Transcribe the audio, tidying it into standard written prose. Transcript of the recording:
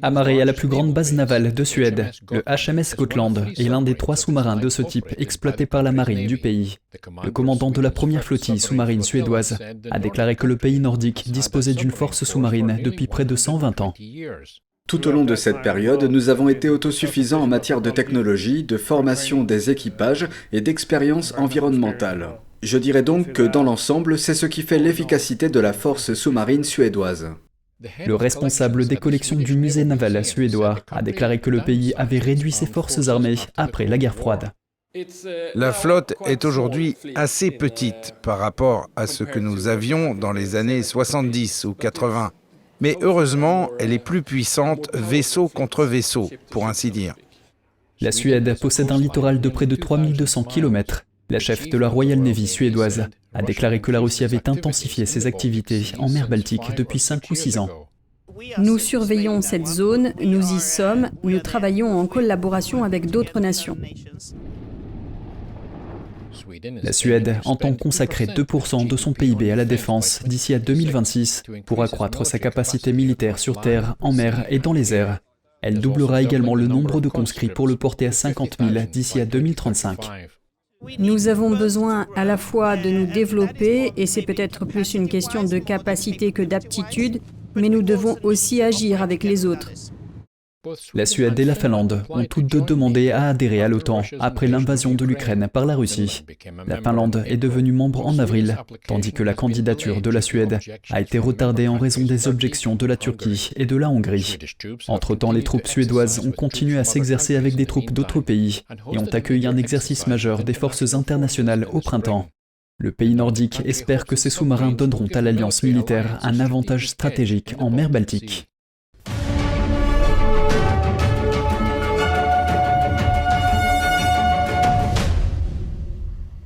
Amarré à la plus grande base navale de Suède, le HMS Gotland est l'un des 3 sous-marins de ce type exploités par la marine du pays. Le commandant de la première flottille sous-marine suédoise a déclaré que le pays nordique disposait d'une force sous-marine depuis près de 120 ans. Tout au long de cette période, nous avons été autosuffisants en matière de technologie, de formation des équipages et d'expérience environnementale. Je dirais donc que dans l'ensemble, c'est ce qui fait l'efficacité de la force sous-marine suédoise. Le responsable des collections du musée naval suédois a déclaré que le pays avait réduit ses forces armées après la guerre froide. La flotte est aujourd'hui assez petite par rapport à ce que nous avions dans les années 70 ou 80. Mais heureusement, elle est plus puissante vaisseau contre vaisseau, pour ainsi dire. La Suède possède un littoral de près de 3200 km. La chef de la Royal Navy suédoise a déclaré que la Russie avait intensifié ses activités en mer Baltique depuis 5 ou 6 ans. Nous surveillons cette zone, nous y sommes, nous travaillons en collaboration avec d'autres nations. La Suède entend consacrer 2% de son PIB à la défense d'ici à 2026 pour accroître sa capacité militaire sur terre, en mer et dans les airs. Elle doublera également le nombre de conscrits pour le porter à 50 000 d'ici à 2035. Nous avons besoin à la fois de nous développer, et c'est peut-être plus une question de capacité que d'aptitude, mais nous devons aussi agir avec les autres. La Suède et la Finlande ont toutes deux demandé à adhérer à l'OTAN après l'invasion de l'Ukraine par la Russie. La Finlande est devenue membre en avril, tandis que la candidature de la Suède a été retardée en raison des objections de la Turquie et de la Hongrie. Entre-temps, les troupes suédoises ont continué à s'exercer avec des troupes d'autres pays et ont accueilli un exercice majeur des forces internationales au printemps. Le pays nordique espère que ces sous-marins donneront à l'alliance militaire un avantage stratégique en mer Baltique.